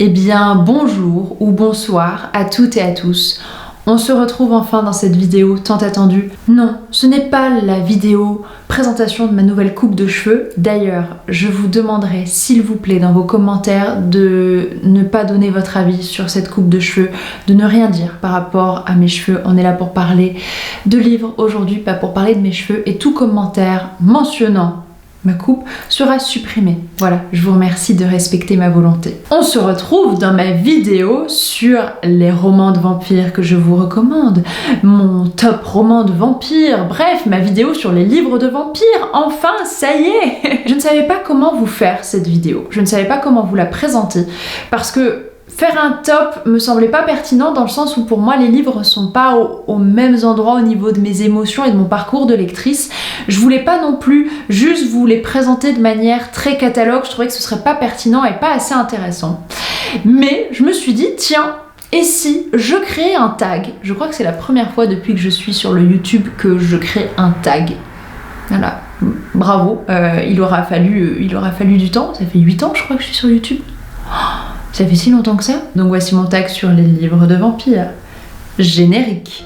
Eh bien, bonjour ou bonsoir à toutes et à tous. On se retrouve enfin dans cette vidéo tant attendue. Non, ce n'est pas la vidéo présentation de ma nouvelle coupe de cheveux. D'ailleurs, je vous demanderai s'il vous plaît dans vos commentaires de ne pas donner votre avis sur cette coupe de cheveux, de ne rien dire par rapport à mes cheveux. On est là pour parler de livres aujourd'hui, pas pour parler de mes cheveux. Et tout commentaire mentionnant ma coupe sera supprimée. Voilà, je vous remercie de respecter ma volonté. On se retrouve dans ma vidéo sur les romans de vampires que je vous recommande, mon top roman de vampires, bref, ma vidéo sur les livres de vampires. Enfin, ça y est. Je ne savais pas comment vous faire cette vidéo, je ne savais pas comment vous la présenter, parce que faire un top me semblait pas pertinent dans le sens où pour moi les livres sont pas aux mêmes endroits au niveau de mes émotions et de mon parcours de lectrice. Je voulais pas non plus juste vous les présenter de manière très catalogue, je trouvais que ce serait pas pertinent et pas assez intéressant. Mais je me suis dit tiens, et si je créais un tag? Je crois que c'est la première fois depuis que je suis sur le YouTube que je crée un tag. Voilà, bravo, il aura fallu du temps, ça fait 8 ans je crois que je suis sur YouTube. Ça fait si longtemps que ça? Donc voici mon tag sur les livres de vampires. Générique.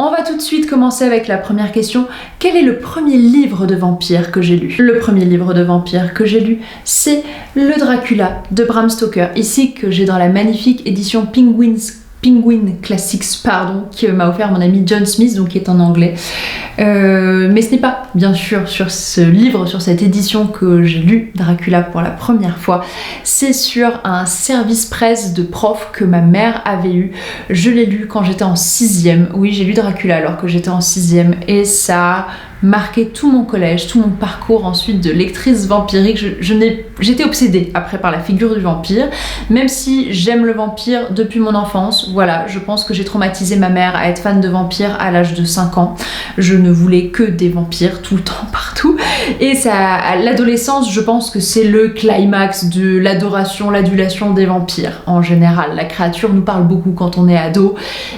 On va tout de suite commencer avec la première question. Quel est le premier livre de vampire que j'ai lu? Le premier livre de vampire que j'ai lu, c'est Le Dracula de Bram Stoker, ici que j'ai dans la magnifique édition Penguin Classics, que m'a offert mon ami John Smith, donc qui est en anglais. Mais ce n'est pas, bien sûr, sur ce livre, sur cette édition que j'ai lu Dracula pour la première fois. C'est sur un service presse de prof que ma mère avait eu. Je l'ai lu quand j'étais en 6e. Oui, j'ai lu Dracula alors que j'étais en 6e et ça a marqué tout mon collège, tout mon parcours ensuite de lectrice vampirique. J'étais obsédée après par la figure du vampire, même si j'aime le vampire depuis mon enfance. Voilà, je pense que j'ai traumatisé ma mère à être fan de vampires à l'âge de 5 ans. Je ne voulais que des vampires tout le temps, partout. Et ça, à l'adolescence, je pense que c'est le climax de l'adoration, l'adulation des vampires en général. La créature nous parle beaucoup quand on est ado.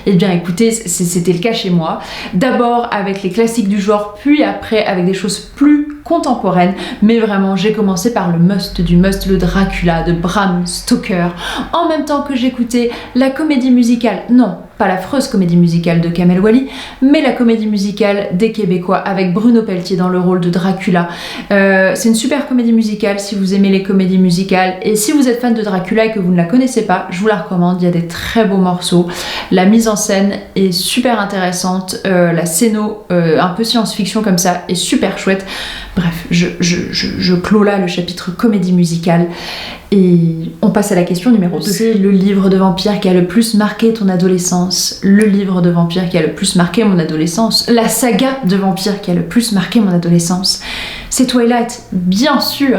Eh bien écoutez, c'était le cas chez moi. D'abord avec les classiques du genre, puis après avec des choses plus contemporaines, mais vraiment j'ai commencé par le must du must, le Dracula de Bram Stoker, en même temps que j'écoutais la comédie musicale, non, pas l'affreuse comédie musicale de Kamel Wally, mais la comédie musicale des Québécois avec Bruno Pelletier dans le rôle de Dracula. C'est une super comédie musicale si vous aimez les comédies musicales, et si vous êtes fan de Dracula et que vous ne la connaissez pas, je vous la recommande, il y a des très beaux morceaux, la mise en scène est super intéressante, la scéno un peu science-fiction comme ça est super chouette. Bref, je clôt là le chapitre comédie musicale et on passe à la question numéro 2. C'est le livre de vampire qui a le plus marqué ton adolescence, le livre de vampire qui a le plus marqué mon adolescence, la saga de vampire qui a le plus marqué mon adolescence. C'est Twilight, bien sûr.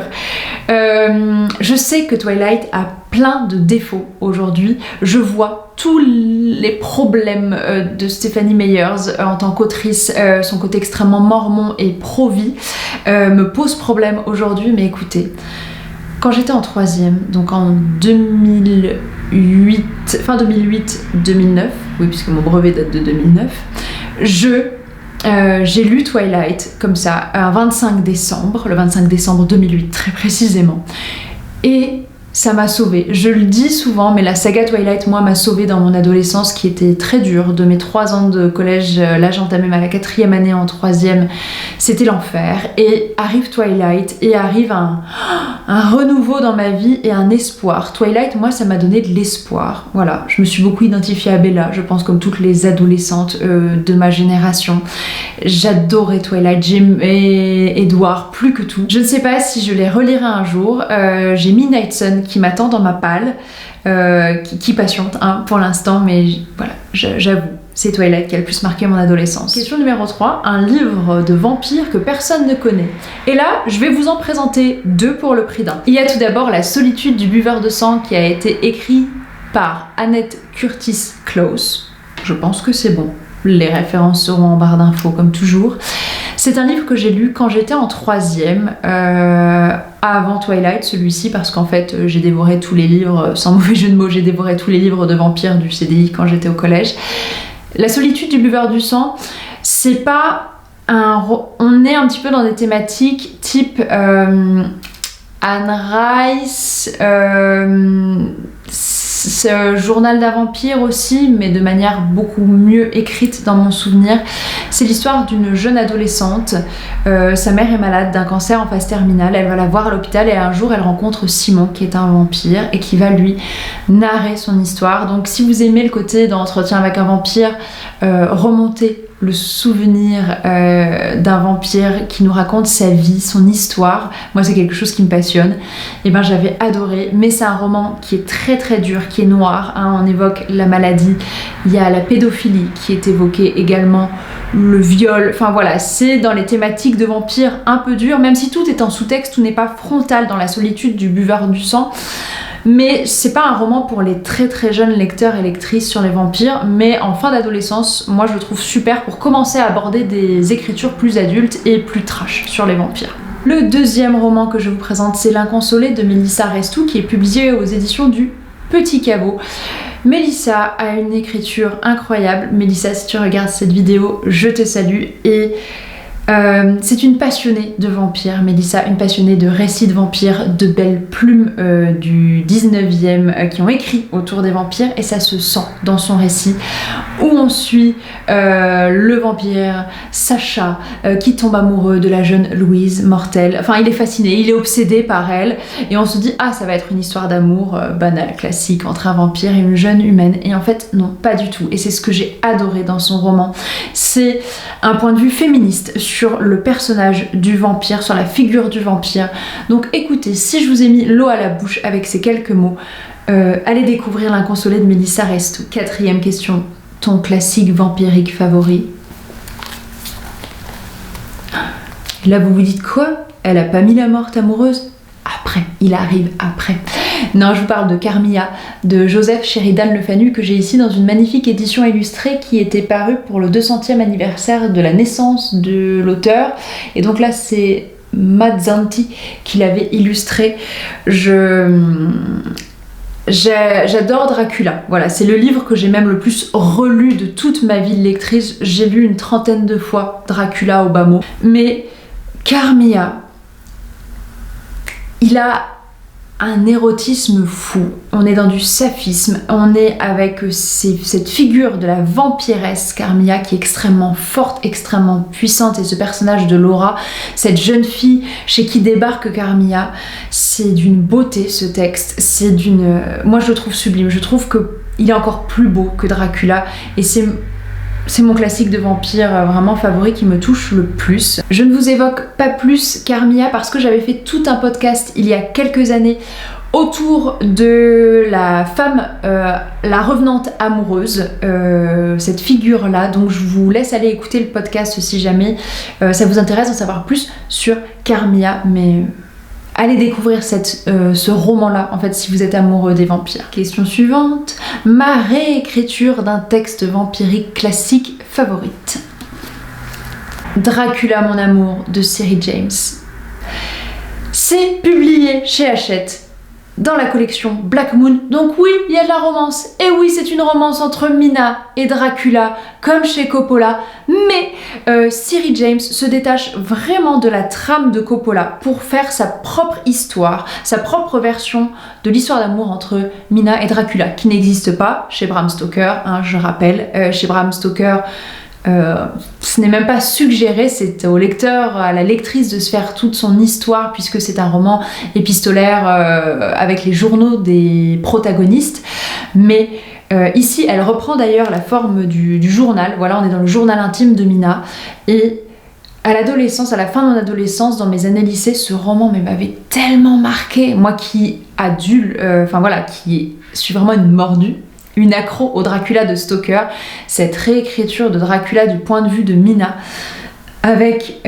Je sais que Twilight a plein de défauts aujourd'hui. Je vois tous les problèmes de Stephanie Meyers en tant qu'autrice. Son côté extrêmement mormon et pro-vie me pose problème aujourd'hui, mais écoutez, quand j'étais en 3e, donc en 2008, fin 2008-2009, oui puisque mon brevet date de 2009, j'ai lu Twilight comme ça, un 25 décembre, le 25 décembre 2008 très précisément, et ça m'a sauvée. Je le dis souvent, mais la saga Twilight, moi, m'a sauvée dans mon adolescence qui était très dure. De mes 3 ans de collège, là j'entamais ma 4e année en 3e, c'était l'enfer. Et arrive Twilight, et arrive un renouveau dans ma vie et un espoir. Twilight, moi, ça m'a donné de l'espoir. Voilà, je me suis beaucoup identifiée à Bella, je pense comme toutes les adolescentes de ma génération. J'adorais Twilight, j'aimais Edward plus que tout. Je ne sais pas si je les relirai un jour. J'ai mis Night Sun qui m'attend dans ma palle, qui patiente pour l'instant, mais voilà, j'avoue. c'est Twilight qui a le plus marqué mon adolescence. Question numéro 3, un livre de vampire que personne ne connaît. Et là, je vais vous en présenter 2 pour le prix d'un. Il y a tout d'abord La solitude du buveur de sang qui a été écrit par Annette Curtis Close. Je pense que c'est bon. Les références seront en barre d'infos comme toujours. C'est un livre que j'ai lu quand j'étais en 3e, avant Twilight, celui-ci, parce qu'en fait j'ai dévoré tous les livres, sans mauvais jeu de mots, j'ai dévoré tous les livres de vampires du CDI quand j'étais au collège. La solitude du buveur du sang, c'est pas un... On est un petit peu dans des thématiques type Anne Rice, ce journal d'un vampire aussi, mais de manière beaucoup mieux écrite dans mon souvenir. C'est l'histoire d'une jeune adolescente. Sa mère est malade d'un cancer en phase terminale. Elle va la voir à l'hôpital et un jour elle rencontre Simon qui est un vampire et qui va lui narrer son histoire. Donc si vous aimez le côté d'entretien avec un vampire, remonter le souvenir d'un vampire qui nous raconte sa vie, son histoire, moi c'est quelque chose qui me passionne, et ben j'avais adoré. Mais c'est un roman qui est très très dur, qui est noir, hein. On évoque la maladie, il y a la pédophilie qui est évoquée également, le viol, enfin voilà, c'est dans les thématiques de vampires un peu dur, même si tout est en sous-texte, tout n'est pas frontal dans La solitude du buveur du sang. Mais c'est pas un roman pour les très très jeunes lecteurs et lectrices sur les vampires, mais en fin d'adolescence, moi je le trouve super pour commencer à aborder des écritures plus adultes et plus trash sur les vampires. Le deuxième roman que je vous présente, c'est L'Inconsolé de Mélissa Restou, qui est publié aux éditions du Petit Caveau. Mélissa a une écriture incroyable. Mélissa, si tu regardes cette vidéo, je te salue. Et c'est une passionnée de vampires, Mélissa, une passionnée de récits de vampires, de belles plumes du 19e qui ont écrit autour des vampires, et ça se sent dans son récit où on suit le vampire Sacha qui tombe amoureux de la jeune Louise mortelle. Enfin, il est fasciné, il est obsédé par elle, et on se dit ah, ça va être une histoire d'amour banale, classique entre un vampire et une jeune humaine, et en fait non, pas du tout. Et c'est ce que j'ai adoré dans son roman, c'est un point de vue féministe sur le personnage du vampire, sur la figure du vampire. Donc écoutez, si je vous ai mis l'eau à la bouche avec ces quelques mots, allez découvrir L'Inconsolé de Mélissa Restou. 4e question, ton classique vampirique favori? Là vous vous dites quoi? Elle a pas mis la morte amoureuse? Après, il arrive après. Non, je vous parle de Carmilla, de Joseph Sheridan Le Fanu, que j'ai ici dans une magnifique édition illustrée qui était parue pour le 200e anniversaire de la naissance de l'auteur. Et donc là, c'est Mazzanti qui l'avait illustré. J'adore Dracula, voilà, c'est le livre que j'ai même le plus relu de toute ma vie de lectrice. J'ai lu une 30aine de fois Dracula au bas mot. Mais Carmilla, il a un érotisme fou, on est dans du saphisme, on est avec cette figure de la vampiresse Carmilla qui est extrêmement forte, extrêmement puissante, et ce personnage de Laura, cette jeune fille chez qui débarque Carmilla, c'est d'une beauté ce texte, c'est d'une... Moi je le trouve sublime, je trouve qu'il est encore plus beau que Dracula, et c'est mon classique de vampire vraiment favori qui me touche le plus. Je ne vous évoque pas plus Carmilla parce que j'avais fait tout un podcast il y a quelques années autour de la femme, la revenante amoureuse, cette figure-là. Donc je vous laisse aller écouter le podcast si jamais ça vous intéresse d'en savoir plus sur Carmilla, mais... allez découvrir ce roman-là, en fait, si vous êtes amoureux des vampires. Question suivante. Ma réécriture d'un texte vampirique classique favorite. Dracula, mon amour, de Ceri James. C'est publié chez Hachette, dans la collection Black Moon. Donc oui, il y a de la romance. Et oui, c'est une romance entre Mina et Dracula, comme chez Coppola. Mais Ceri James se détache vraiment de la trame de Coppola pour faire sa propre histoire, sa propre version de l'histoire d'amour entre Mina et Dracula, qui n'existe pas chez Bram Stoker, hein, je rappelle. Chez Bram Stoker, ce n'est même pas suggéré, c'est au lecteur, à la lectrice de se faire toute son histoire, puisque c'est un roman épistolaire avec les journaux des protagonistes. Mais ici, elle reprend d'ailleurs la forme du journal. Voilà, on est dans le journal intime de Mina. Et à l'adolescence, à la fin de mon adolescence, dans mes années lycée, ce roman m'avait tellement marqué. Moi qui adulte, qui suis vraiment une mordue. une accro au Dracula de Stoker, cette réécriture de Dracula du point de vue de Mina, avec...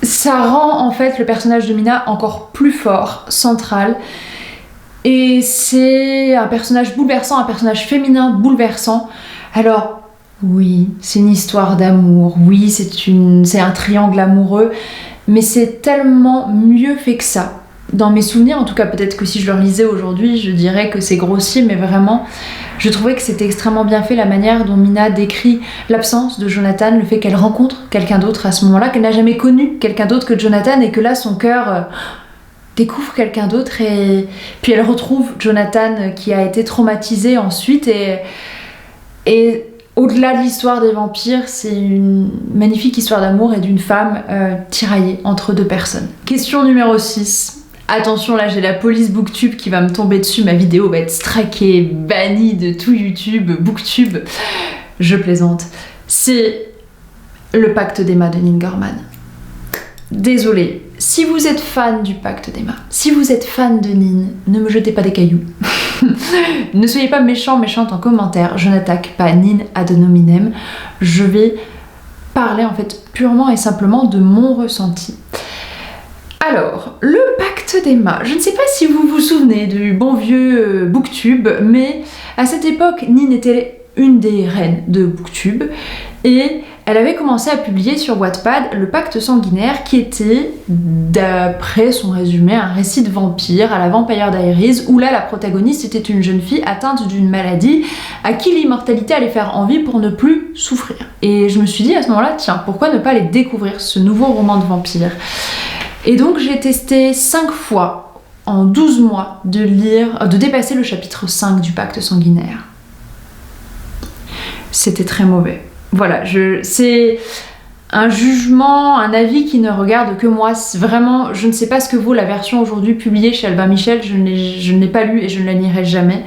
ça rend en fait le personnage de Mina encore plus fort, central, et c'est un personnage bouleversant, un personnage féminin bouleversant. Alors oui, c'est une histoire d'amour, oui, c'est un triangle amoureux, mais c'est tellement mieux fait que ça. Dans mes souvenirs, en tout cas, peut-être que si je le relisais aujourd'hui, je dirais que c'est grossier, mais vraiment, je trouvais que c'était extrêmement bien fait la manière dont Mina décrit l'absence de Jonathan, le fait qu'elle rencontre quelqu'un d'autre à ce moment-là, qu'elle n'a jamais connu quelqu'un d'autre que Jonathan, et que là, son cœur découvre quelqu'un d'autre, et puis elle retrouve Jonathan qui a été traumatisé ensuite, et au-delà de l'histoire des vampires, c'est une magnifique histoire d'amour et d'une femme tiraillée entre deux personnes. Question numéro 6. Attention, là j'ai la police Booktube qui va me tomber dessus, ma vidéo va être strikée, bannie de tout YouTube, Booktube. Je plaisante. C'est le pacte d'Emma de Neil Gaiman. Désolée, si vous êtes fan du pacte d'Emma, si vous êtes fan de Nin, ne me jetez pas des cailloux. Ne soyez pas méchante en commentaire, je n'attaque pas Nin ad hominem, je vais parler en fait purement et simplement de mon ressenti. Alors, le pacte d'Emma, je ne sais pas si vous vous souvenez du bon vieux Booktube, mais à cette époque, Nin était une des reines de Booktube, et elle avait commencé à publier sur Wattpad le pacte sanguinaire qui était, d'après son résumé, un récit de vampire à la Vampire Diaries, où là la protagoniste était une jeune fille atteinte d'une maladie à qui l'immortalité allait faire envie pour ne plus souffrir. Et je me suis dit à ce moment-là, tiens, pourquoi ne pas aller découvrir ce nouveau roman de vampire? Et donc j'ai testé 5 fois en 12 mois de dépasser le chapitre 5 du pacte sanguinaire. C'était très mauvais. Voilà, c'est un jugement, un avis qui ne regarde que moi. Vraiment, je ne sais pas ce que vaut la version aujourd'hui publiée chez Albin Michel, je ne l'ai pas lu et je ne la lirai jamais.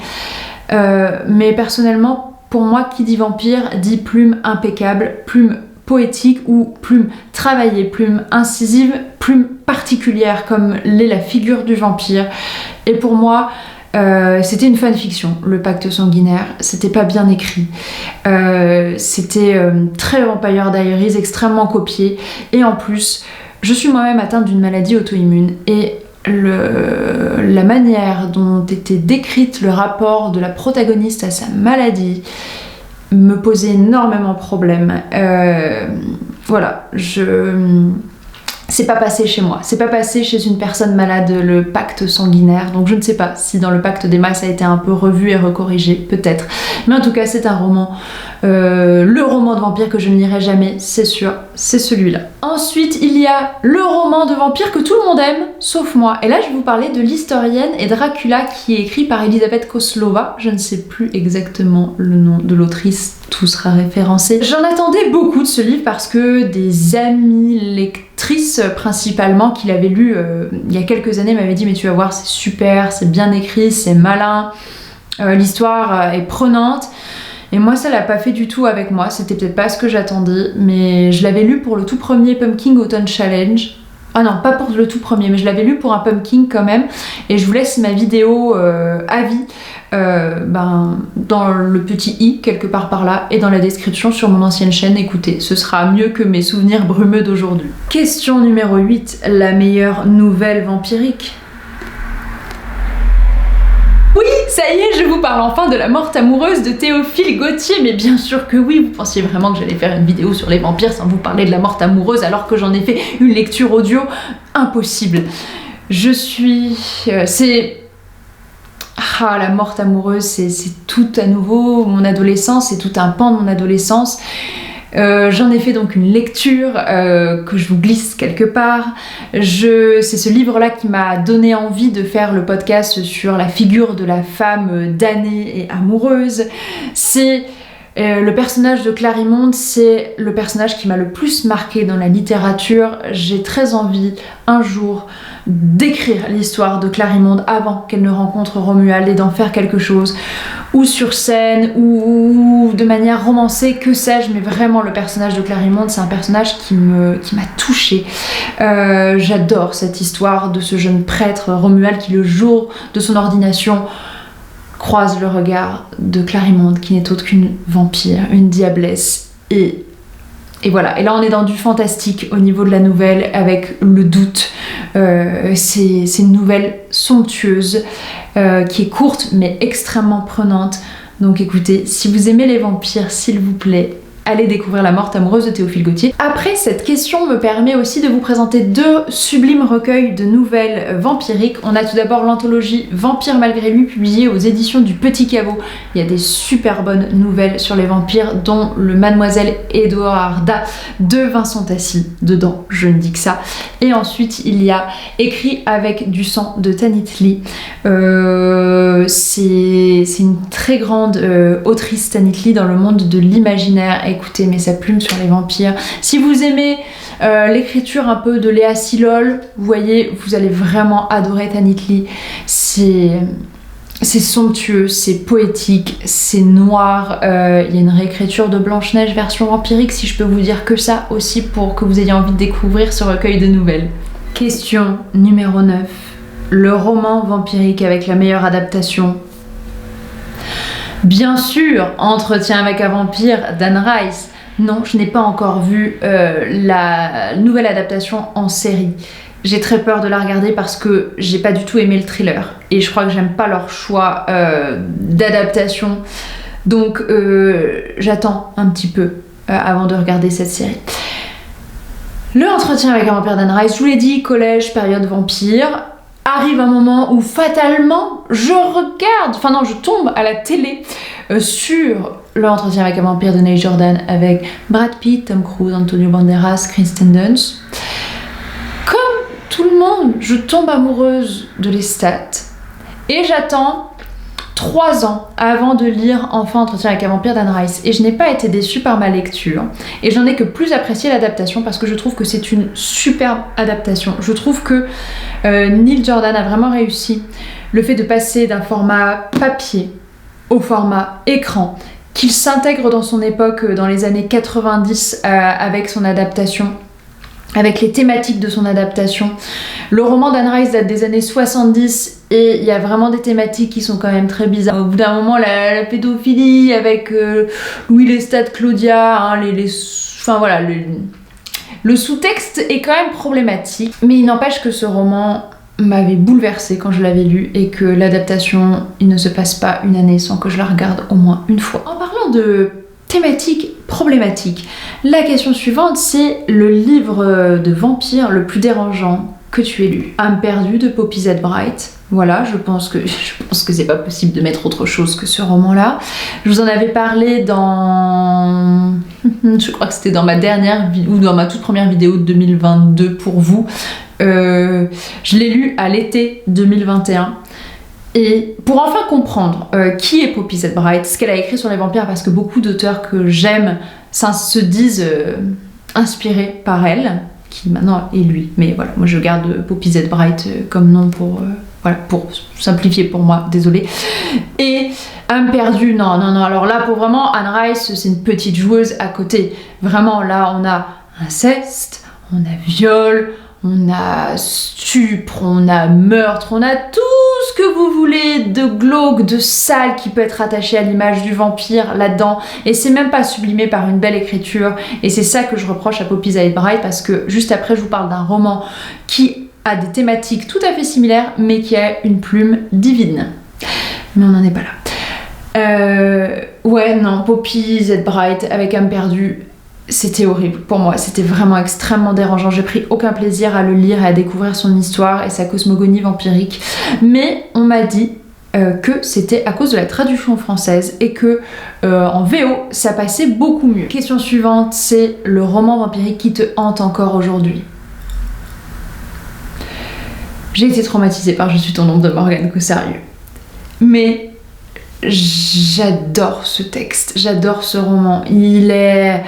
Mais personnellement, pour moi, qui dit vampire, dit plume impeccable, plume poétique ou plume travaillée, plume incisive, plume particulière comme l'est la figure du vampire. Et pour moi, c'était une fanfiction, le pacte sanguinaire, c'était pas bien écrit, c'était très Vampire Diaries, extrêmement copié, et en plus, je suis moi-même atteinte d'une maladie auto-immune, et la manière dont était décrite le rapport de la protagoniste à sa maladie me posait énormément de problèmes. Voilà, c'est pas passé chez moi, c'est pas passé chez une personne malade le pacte sanguinaire, donc je ne sais pas si dans le pacte d'Emma ça a été un peu revu et recorrigé, peut-être, mais en tout cas c'est un roman, le roman de vampire que je ne lirai jamais, c'est sûr, c'est celui-là. Ensuite il y a le roman de vampire que tout le monde aime, sauf moi, et là je vais vous parler de l'historienne et Dracula qui est écrit par Elisabeth Koslova, je ne sais plus exactement le nom de l'autrice, tout sera référencé. J'en attendais beaucoup de ce livre parce que des amis lectrices principalement qui l'avaient lu il y a quelques années m'avaient dit mais tu vas voir c'est super, c'est bien écrit, c'est malin, l'histoire est prenante. Et moi ça l'a pas fait du tout avec moi, c'était peut-être pas ce que j'attendais, mais je l'avais lu pour le tout premier Pumpkin Autumn Challenge. Ah non, pas pour le tout premier, mais je l'avais lu pour un pumpkin quand même, et je vous laisse ma vidéo avis dans le petit i quelque part par là et dans la description sur mon ancienne chaîne. Écoutez, ce sera mieux que mes souvenirs brumeux d'aujourd'hui. Question numéro 8, la meilleure nouvelle vampirique. Oui, ça y est, je vous parle enfin de La Morte amoureuse de Théophile Gautier, mais bien sûr que oui, vous pensiez vraiment que j'allais faire une vidéo sur les vampires sans vous parler de La Morte amoureuse alors que j'en ai fait une lecture audio? Impossible. La Morte amoureuse, c'est tout à nouveau mon adolescence, c'est tout un pan de mon adolescence. J'en ai fait donc une lecture que je vous glisse quelque part. C'est ce livre-là qui m'a donné envie de faire le podcast sur la figure de la femme damnée et amoureuse. C'est le personnage de Clarimonde, c'est le personnage qui m'a le plus marqué dans la littérature. J'ai très envie un jour d'écrire l'histoire de Clarimonde avant qu'elle ne rencontre Romuald et d'en faire quelque chose, ou sur scène, ou de manière romancée, que sais-je, mais vraiment le personnage de Clarimonde, c'est un personnage qui m'a touchée. J'adore cette histoire de ce jeune prêtre Romuald qui, le jour de son ordination, croise le regard de Clarimonde, qui n'est autre qu'une vampire, une diablesse, et voilà. Et là on est dans du fantastique au niveau de la nouvelle, avec le doute. C'est une nouvelle somptueuse, qui est courte mais extrêmement prenante. Donc écoutez, si vous aimez les vampires, s'il vous plaît, allez découvrir La Morte amoureuse de Théophile Gautier. Après, cette question me permet aussi de vous présenter 2 sublimes recueils de nouvelles vampiriques. On a tout d'abord l'anthologie Vampire malgré lui, publiée aux éditions du Petit Caveau. Il y a des super bonnes nouvelles sur les vampires, dont le Mademoiselle Eduarda de Vincent Tassi dedans, je ne dis que ça. Et ensuite, il y a Écrit avec du sang de Tanit Lee. C'est une très grande autrice, Tanit Lee, dans le monde de l'imaginaire. Écoutez, mais sa plume sur les vampires. Si vous aimez l'écriture un peu de Léa Silol, vous voyez, vous allez vraiment adorer Tanit Lee. C'est somptueux, c'est poétique, c'est noir. Il y a une réécriture de Blanche-Neige version vampirique, si je peux vous dire que ça aussi, pour que vous ayez envie de découvrir ce recueil de nouvelles. Question numéro 9. Le roman vampirique avec la meilleure adaptation. Bien sûr, Entretien avec un vampire d'Anne Rice. Non, je n'ai pas encore vu la nouvelle adaptation en série. J'ai très peur de la regarder parce que j'ai pas du tout aimé le thriller. Et je crois que j'aime pas leur choix d'adaptation. Donc j'attends un petit peu avant de regarder cette série. Le Entretien avec un vampire d'Anne Rice, je vous l'ai dit, collège, période vampire. Arrive un moment où fatalement je tombe à la télé sur l'Entretien avec un vampire de Neil Jordan avec Brad Pitt, Tom Cruise, Antonio Banderas, Kristen Dunst. Comme tout le monde, je tombe amoureuse de Lestat et j'attends 3 ans avant de lire enfin Entretien avec un vampire d'Anne Rice, et je n'ai pas été déçue par ma lecture, et j'en ai que plus apprécié l'adaptation parce que je trouve que c'est une superbe adaptation. Je trouve que Neil Jordan a vraiment réussi le fait de passer d'un format papier au format écran, qu'il s'intègre dans son époque, dans les années 90, avec son adaptation, avec les thématiques de son adaptation. Le roman d'Anne Rice date des années 70 et il y a vraiment des thématiques qui sont quand même très bizarres. Au bout d'un moment, la pédophilie avec Louis Lestat, Claudia, hein, le sous-texte est quand même problématique. Mais il n'empêche que ce roman m'avait bouleversée quand je l'avais lu, et que l'adaptation, il ne se passe pas une année sans que je la regarde au moins une fois. En parlant de thématiques problématiques, la question suivante, c'est le livre de vampire le plus dérangeant que tu aies lu. Âme perdue de Poppy Z. Bright. Voilà, je pense que c'est pas possible de mettre autre chose que ce roman-là. Je vous en avais parlé dans... je crois que c'était dans ma dernière ou dans ma toute première vidéo de 2022 pour vous. Je l'ai lu à l'été 2021. Et pour enfin comprendre qui est Poppy Z. Bright, ce qu'elle a écrit sur les vampires, parce que beaucoup d'auteurs que j'aime se disent inspirés par elle, qui maintenant est lui. Mais voilà, moi je garde Poppy Z. Bright comme nom pour simplifier pour moi, désolée. Et Âme perdue, non, alors là pour vraiment, Anne Rice, c'est une petite joueuse à côté. Vraiment, là on a inceste, on a viol, on a stupre, on a meurtre, on a tout ce que vous voulez de glauque, de sale qui peut être attaché à l'image du vampire là-dedans, et c'est même pas sublimé par une belle écriture, et c'est ça que je reproche à Poppy Z. Bright, parce que juste après je vous parle d'un roman qui a des thématiques tout à fait similaires mais qui a une plume divine. Mais on n'en est pas là. Ouais, non, Poppy Z. Bright avec Âme perdue, c'était horrible pour moi, c'était vraiment extrêmement dérangeant. J'ai pris aucun plaisir à le lire et à découvrir son histoire et sa cosmogonie vampirique. Mais on m'a dit que c'était à cause de la traduction française et que en VO ça passait beaucoup mieux. Question suivante, c'est le roman vampirique qui te hante encore aujourd'hui. J'ai été traumatisée par Je suis ton ombre de Morgane Kossarieu. Mais j'adore ce texte, j'adore ce roman. Il est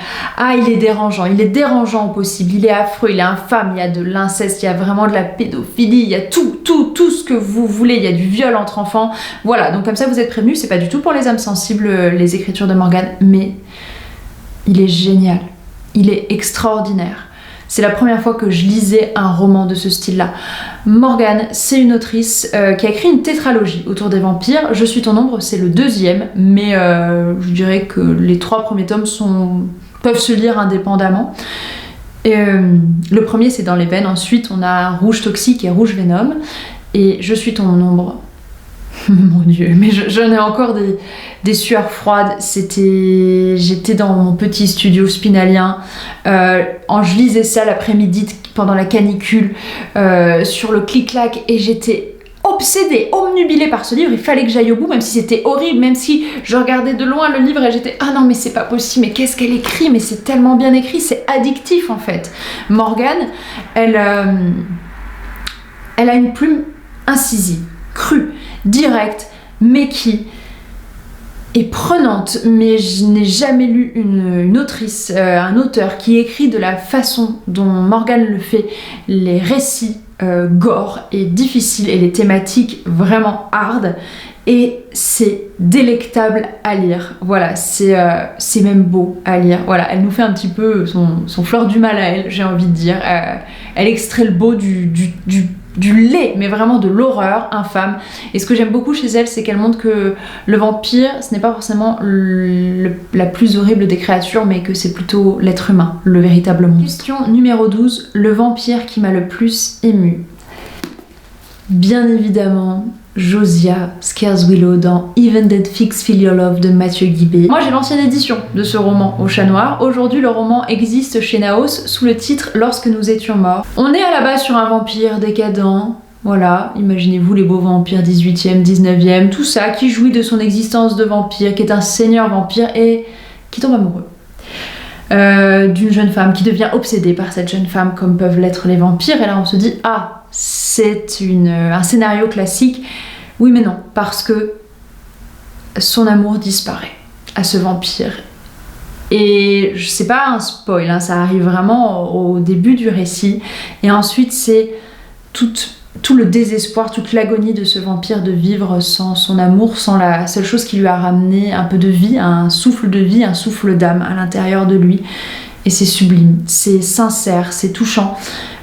dérangeant, il est dérangeant au possible, il est affreux, il est infâme, il y a de l'inceste, il y a vraiment de la pédophilie, il y a tout ce que vous voulez, il y a du viol entre enfants. Voilà, donc comme ça vous êtes prévenus, c'est pas du tout pour les âmes sensibles les écritures de Morgane, mais il est génial, il est extraordinaire. c'est la première fois que je lisais un roman de ce style-là. Morgane, c'est une autrice qui a écrit une tétralogie autour des vampires. Je suis ton ombre, c'est le deuxième, mais je dirais que les 3 premiers tomes peuvent se lire indépendamment. Le premier, c'est Dans les veines. Ensuite, on a Rouge toxique et Rouge Venom. Et Je suis ton ombre. Mon Dieu, mais j'en ai encore des sueurs froides. J'étais dans mon petit studio spinalien. Je lisais ça l'après-midi pendant la canicule sur le clic-clac et j'étais obsédée, omnubilée par ce livre. Il fallait que j'aille au bout, même si c'était horrible, même si je regardais de loin le livre et j'étais ah non mais c'est pas possible, mais qu'est-ce qu'elle écrit, mais c'est tellement bien écrit, c'est addictif en fait. Morgane, elle a une plume incisive, crue, directe, mais qui est prenante. Mais je n'ai jamais lu une autrice, un auteur qui écrit de la façon dont Morgane le fait, les récits gore et difficiles et les thématiques vraiment hard, et c'est délectable à lire. Voilà, c'est même beau à lire. Voilà, elle nous fait un petit peu son fleur du mal à elle, j'ai envie de dire. Elle extrait le beau du lait, mais vraiment de l'horreur infâme. Et ce que j'aime beaucoup chez elle, c'est qu'elle montre que le vampire, ce n'est pas forcément la plus horrible des créatures, mais que c'est plutôt l'être humain, le véritable monstre. Question numéro 12, le vampire qui m'a le plus ému. Bien évidemment, Josiah Scarswillow dans Even Dead Figs Feel Your Love de Mathieu Guibé. Moi j'ai l'ancienne édition de ce roman au Chat Noir. Aujourd'hui le roman existe chez Naos sous le titre Lorsque nous étions morts. On est à la base sur un vampire décadent. Voilà, imaginez-vous les beaux vampires 18e, 19e, tout ça, qui jouit de son existence de vampire, qui est un seigneur vampire et qui tombe amoureux. D'une jeune femme qui devient obsédée par cette jeune femme comme peuvent l'être les vampires, et là on se dit ah, c'est un scénario classique. Oui mais non, parce que son amour disparaît à ce vampire. Et c'est pas un spoil, hein, ça arrive vraiment au début du récit, et ensuite c'est tout le désespoir, toute l'agonie de ce vampire de vivre sans son amour, sans la seule chose qui lui a ramené un peu de vie, un souffle de vie, un souffle d'âme à l'intérieur de lui. Et c'est sublime, c'est sincère, c'est touchant.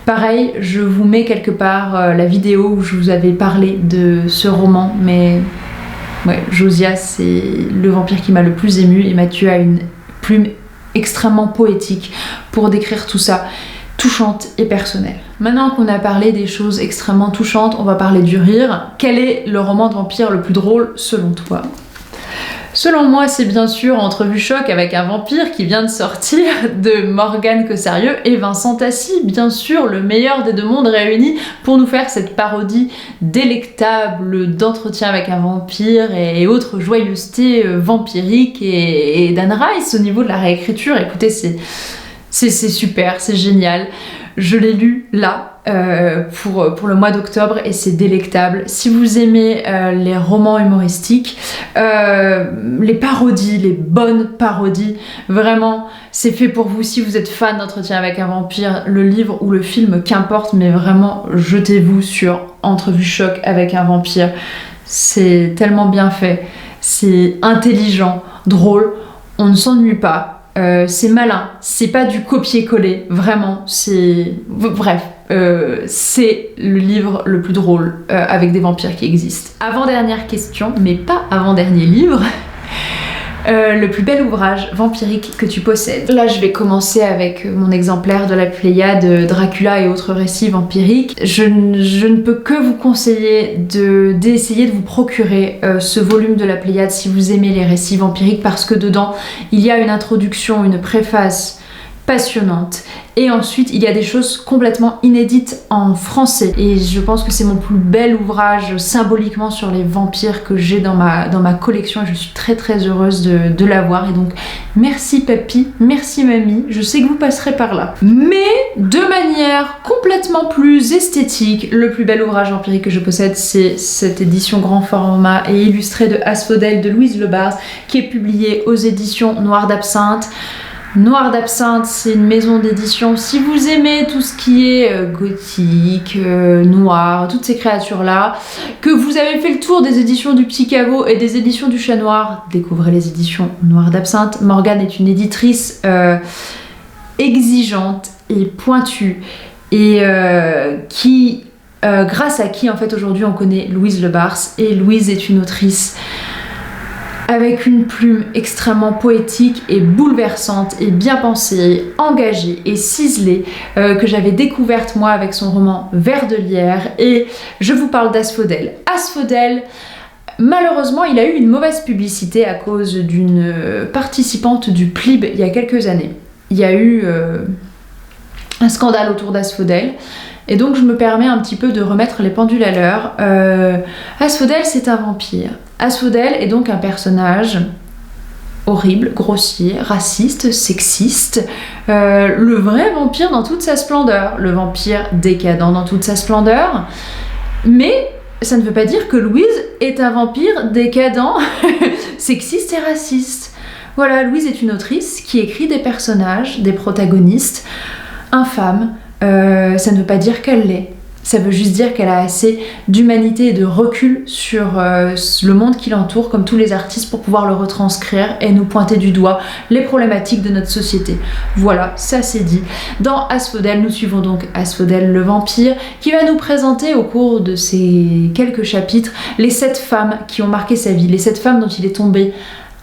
Pareil, je vous mets quelque part la vidéo où je vous avais parlé de ce roman, mais ouais, Josiah, c'est le vampire qui m'a le plus ému, et Mathieu a une plume extrêmement poétique pour décrire tout ça, touchante et personnelle. Maintenant qu'on a parlé des choses extrêmement touchantes, on va parler du rire. Quel est le roman de vampire le plus drôle selon toi ? Selon moi, c'est bien sûr Entrevue choc avec un vampire qui vient de sortir de Morgane Cossarieux et Vincent Tassi, bien sûr, le meilleur des deux mondes réunis pour nous faire cette parodie délectable d'Entretien avec un vampire et autres joyeusetés vampiriques et d'Anne Rice au niveau de la réécriture. Écoutez, c'est super, c'est génial. Je l'ai lu là pour le mois d'octobre et c'est délectable. Si vous aimez les romans humoristiques, les parodies, les bonnes parodies, vraiment c'est fait pour vous. Si vous êtes fan d'Entretien avec un vampire, le livre ou le film, qu'importe, mais vraiment jetez-vous sur Entrevue choc avec un vampire. C'est tellement bien fait, c'est intelligent, drôle, on ne s'ennuie pas. C'est malin, c'est pas du copier-coller, vraiment, bref, c'est le livre le plus drôle avec des vampires qui existent. Avant-dernière question, mais pas avant-dernier livre, le plus bel ouvrage vampirique que tu possèdes. Là, je vais commencer avec mon exemplaire de la Pléiade, Dracula et autres récits vampiriques. Je ne peux que vous conseiller d'essayer de vous procurer ce volume de la Pléiade si vous aimez les récits vampiriques, parce que dedans, il y a une introduction, une préface passionnante, et ensuite il y a des choses complètement inédites en français, et je pense que c'est mon plus bel ouvrage symboliquement sur les vampires que j'ai dans ma collection, et je suis très très heureuse de l'avoir. Et donc merci papy, merci mamie, je sais que vous passerez par là. Mais de manière complètement plus esthétique, le plus bel ouvrage vampirique que je possède, c'est cette édition grand format et illustrée de Asphodèle de Louise Lebars, qui est publiée aux éditions Noir d'Absinthe. Noir d'Absinthe, c'est une maison d'édition. Si vous aimez tout ce qui est gothique, noir, toutes ces créatures-là, que vous avez fait le tour des éditions du Petit Caveau et des éditions du Chat Noir, découvrez les éditions Noir d'Absinthe. Morgane est une éditrice exigeante, et pointue et grâce à qui en fait aujourd'hui on connaît Louise Le Bars. Et Louise est une autrice avec une plume extrêmement poétique et bouleversante et bien pensée, engagée et ciselée, que j'avais découverte moi avec son roman Vers de lierre. Et je vous parle d'Asphodèle. Asphodèle, malheureusement, il a eu une mauvaise publicité à cause d'une participante du PLIB il y a quelques années. Il y a eu un scandale autour d'Asphodèle. Et donc je me permets un petit peu de remettre les pendules à l'heure. Asphodèle, c'est un vampire. Asphodèle est donc un personnage horrible, grossier, raciste, sexiste. Le vrai vampire dans toute sa splendeur. Le vampire décadent dans toute sa splendeur. Mais ça ne veut pas dire que Louise est un vampire décadent, sexiste et raciste. Voilà, Louise est une autrice qui écrit des personnages, des protagonistes infâmes. Ça ne veut pas dire qu'elle l'est. Ça veut juste dire qu'elle a assez d'humanité et de recul sur le monde qui l'entoure, comme tous les artistes, pour pouvoir le retranscrire et nous pointer du doigt les problématiques de notre société. Voilà, ça c'est dit. Dans Asphodèle, nous suivons donc Asphodèle le vampire, qui va nous présenter au cours de ces quelques chapitres les 7 femmes qui ont marqué sa vie, les 7 femmes dont il est tombé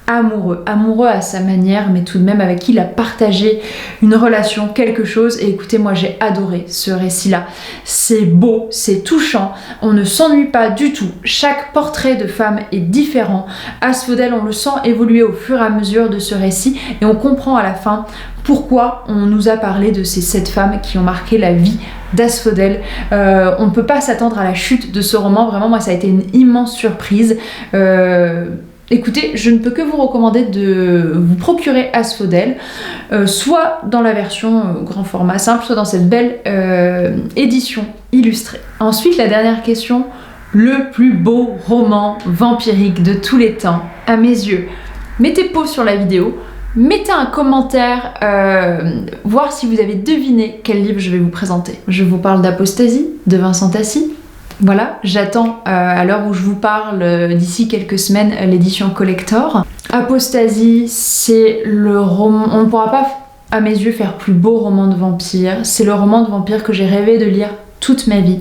amoureux à sa manière, mais tout de même avec qui il a partagé une relation, quelque chose. Et écoutez, moi j'ai adoré ce récit-là. C'est beau, c'est touchant, on ne s'ennuie pas du tout. Chaque portrait de femme est différent. Asphodèle, on le sent évoluer au fur et à mesure de ce récit, et on comprend à la fin pourquoi on nous a parlé de ces 7 femmes qui ont marqué la vie d'Asphodèle. On ne peut pas s'attendre à la chute de ce roman. Vraiment, moi ça a été une immense surprise. Écoutez, je ne peux que vous recommander de vous procurer Asphodèle, soit dans la version grand format simple, soit dans cette belle édition illustrée. Ensuite, la dernière question, le plus beau roman vampirique de tous les temps, à mes yeux. Mettez pause sur la vidéo, mettez un commentaire, voir si vous avez deviné quel livre je vais vous présenter. Je vous parle d'Apostasie, de Vincent Tassi. Voilà, j'attends à l'heure où je vous parle d'ici quelques semaines l'édition collector. Apostasie, c'est le roman, on ne pourra pas à mes yeux faire plus beau roman de vampire. C'est le roman de vampire que j'ai rêvé de lire toute ma vie.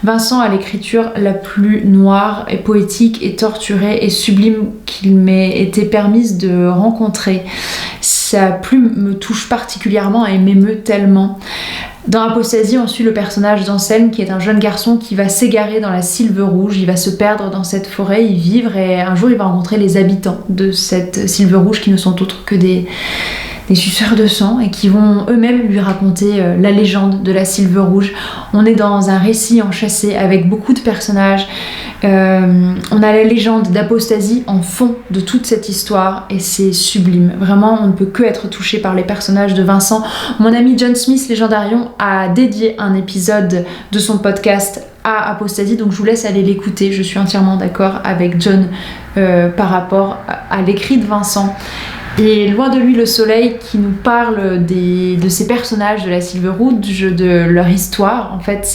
Vincent a l'écriture la plus noire et poétique et torturée et sublime qu'il m'ait été permise de rencontrer. Sa plume me touche particulièrement et m'émeut tellement. Dans Apostasie, on suit le personnage d'Anselme, qui est un jeune garçon qui va s'égarer dans la Sylve Rouge. Il va se perdre dans cette forêt, y vivre, et un jour il va rencontrer les habitants de cette Sylve Rouge, qui ne sont autres que des suceurs de sang, et qui vont eux-mêmes lui raconter la légende de la Sylve Rouge. On est dans un récit enchâssé avec beaucoup de personnages. On a la légende d'Apostasie en fond de toute cette histoire, et c'est sublime. Vraiment, on ne peut que être touché par les personnages de Vincent. Mon ami John Smith Légendarion a dédié un épisode de son podcast à Apostasie, donc je vous laisse aller l'écouter. Je suis entièrement d'accord avec John par rapport à l'écrit de Vincent. Et loin de lui le soleil, qui nous parle de ces personnages de la Sylve Rouge, de leur histoire. En fait,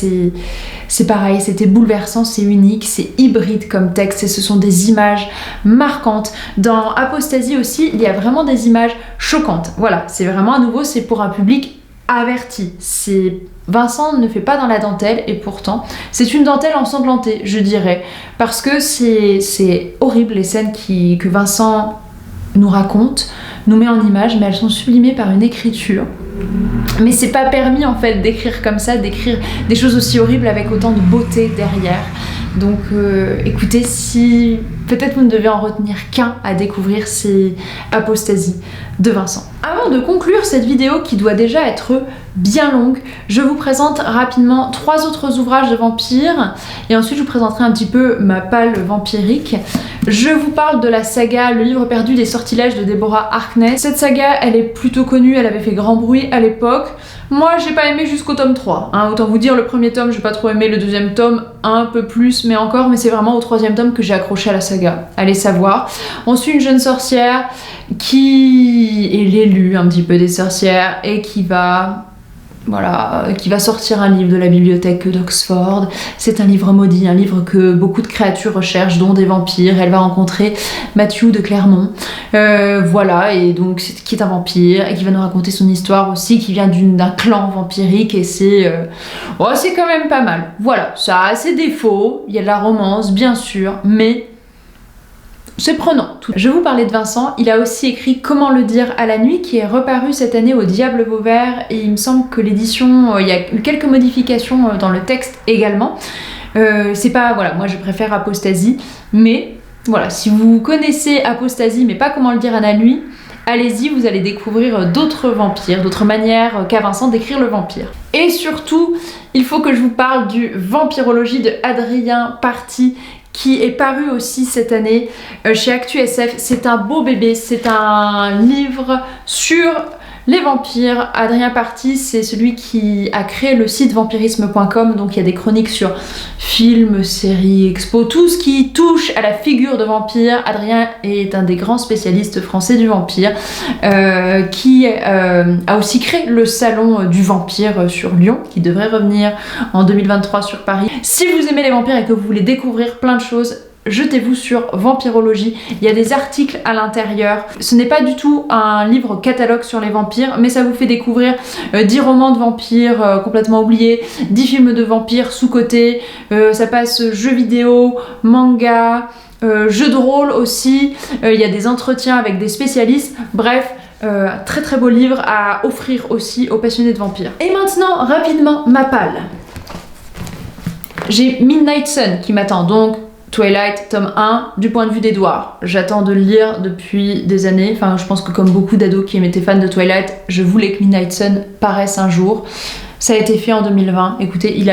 c'est pareil, c'était bouleversant, c'est unique, c'est hybride comme texte, et ce sont des images marquantes. Dans Apostasie aussi, il y a vraiment des images choquantes. Voilà, c'est vraiment à nouveau, c'est pour un public averti. Vincent ne fait pas dans la dentelle, et pourtant c'est une dentelle ensanglantée, je dirais, parce que c'est horrible les scènes que Vincent nous raconte, nous met en image, mais elles sont sublimées par une écriture. Mais c'est pas permis en fait d'écrire comme ça, d'écrire des choses aussi horribles avec autant de beauté derrière. Donc écoutez, si peut-être vous ne devez en retenir qu'un à découvrir, c'est Apostasie de Vincent. Avant de conclure cette vidéo qui doit déjà être bien longue, je vous présente rapidement 3 autres ouvrages de vampires, et ensuite je vous présenterai un petit peu ma palle vampirique. Je vous parle de la saga Le Livre perdu des sortilèges de Deborah Harkness. Cette saga, elle est plutôt connue, elle avait fait grand bruit à l'époque. Moi, j'ai pas aimé jusqu'au tome 3. Autant vous dire, le premier tome, j'ai pas trop aimé, le deuxième tome, un peu plus, mais encore, mais c'est vraiment au 3e tome que j'ai accroché à la saga. Allez savoir. On suit une jeune sorcière qui est l'élu un petit peu des sorcières, et qui va voilà, qui va sortir un livre de la bibliothèque d'Oxford. C'est un livre maudit, un livre que beaucoup de créatures recherchent, dont des vampires. Elle va rencontrer Matthew de Clermont, voilà, et donc qui est un vampire et qui va nous raconter son histoire aussi, qui vient d'un clan vampirique, et c'est quand même pas mal. Voilà, ça a ses défauts, il y a de la romance bien sûr, mais c'est prenant. Je vous parlais de Vincent, il a aussi écrit Comment le dire à la nuit, qui est reparu cette année au Diable Vauvert, et il me semble que l'édition, il y a eu quelques modifications dans le texte également. C'est pas, voilà, moi je préfère Apostasie, mais voilà, si vous connaissez Apostasie mais pas Comment le dire à la nuit, allez-y, vous allez découvrir d'autres vampires, d'autres manières qu'a Vincent d'écrire le vampire. Et surtout, il faut que je vous parle du Vampirologie de Adrien Parti, qui est paru aussi cette année chez ActuSF. C'est un beau bébé, c'est un livre sur les vampires. Adrien Parti, c'est celui qui a créé le site vampirisme.com, donc il y a des chroniques sur films, séries, expos, tout ce qui touche à la figure de vampire. Adrien est un des grands spécialistes français du vampire, qui a aussi créé le salon du vampire sur Lyon, qui devrait revenir en 2023 sur Paris. Si vous aimez les vampires et que vous voulez découvrir plein de choses, jetez-vous sur Vampirologie, il y a des articles à l'intérieur. Ce n'est pas du tout un livre catalogue sur les vampires, mais ça vous fait découvrir 10 romans de vampires complètement oubliés, 10 films de vampires sous-cotés, ça passe jeux vidéo, manga, jeux de rôle aussi, il y a des entretiens avec des spécialistes, bref, très très beau livre à offrir aussi aux passionnés de vampires. Et maintenant, rapidement, ma palle. J'ai Midnight Sun qui m'attend, donc Twilight, tome 1, du point de vue d'Edouard. J'attends de le lire depuis des années, enfin je pense que comme beaucoup d'ados qui étaient fans de Twilight, je voulais que Midnight Sun paraisse un jour. Ça a été fait en 2020, écoutez,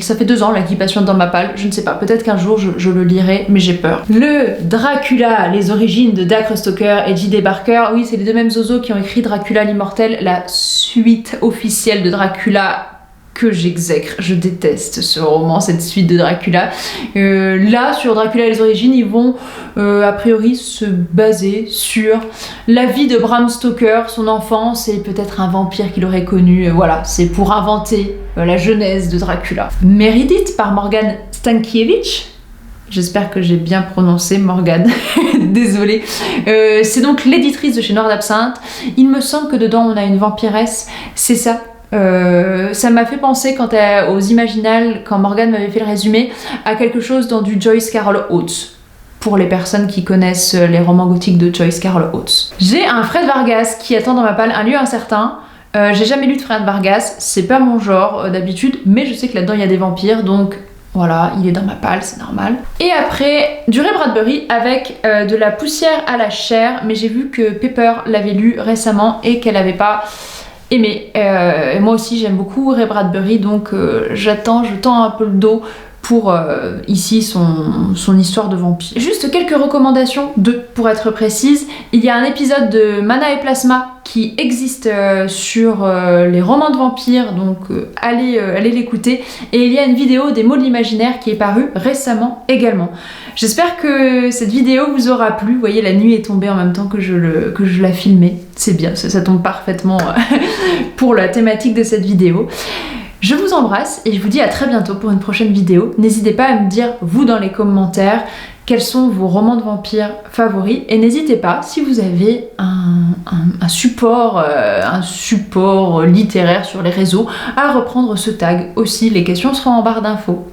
ça fait 2 ans là qu'il patiente dans ma palle, je ne sais pas, peut-être qu'un jour je le lirai, mais j'ai peur. Le Dracula, les origines de Dacre Stoker et J.D. Barker, oui c'est les deux mêmes zozos qui ont écrit Dracula l'immortel, la suite officielle de Dracula, que j'exècre, je déteste ce roman, cette suite de Dracula. Là, sur Dracula et les origines, ils vont a priori se baser sur la vie de Bram Stoker, son enfance et peut-être un vampire qu'il aurait connu. Voilà, c'est pour inventer la genèse de Dracula. Meredith par Morgan Stankiewicz. J'espère que j'ai bien prononcé Morgane, désolée. C'est donc l'éditrice de chez Noir d'Absinthe. Il me semble que dedans on a une vampiresse, c'est ça. Ça m'a fait penser aux Imaginales, quand Morgane m'avait fait le résumé, à quelque chose dans du Joyce Carol Oates, pour les personnes qui connaissent les romans gothiques de Joyce Carol Oates. J'ai un Fred Vargas qui attend dans ma palle, Un lieu incertain. J'ai jamais lu de Fred Vargas, c'est pas mon genre d'habitude, mais je sais que là-dedans il y a des vampires, donc voilà, il est dans ma palle, c'est normal. Et après, du Ray Bradbury avec de la poussière à la chair, mais j'ai vu que Pepper l'avait lu récemment et qu'elle avait pas aimé. Moi aussi j'aime beaucoup Ray Bradbury, donc je tends un peu le dos pour ici son histoire de vampire. Juste quelques recommandations, 2 pour être précise. Il y a un épisode de Mana et Plasma qui existe sur les romans de vampires, donc allez l'écouter. Et il y a une vidéo des mots de l'imaginaire qui est parue récemment également. J'espère que cette vidéo vous aura plu. Vous voyez, la nuit est tombée en même temps que je la filmais. C'est bien, ça tombe parfaitement pour la thématique de cette vidéo. Je vous embrasse et je vous dis à très bientôt pour une prochaine vidéo. N'hésitez pas à me dire, vous, dans les commentaires, quels sont vos romans de vampires favoris. Et n'hésitez pas, si vous avez un support littéraire sur les réseaux, à reprendre ce tag aussi. Les questions seront en barre d'infos.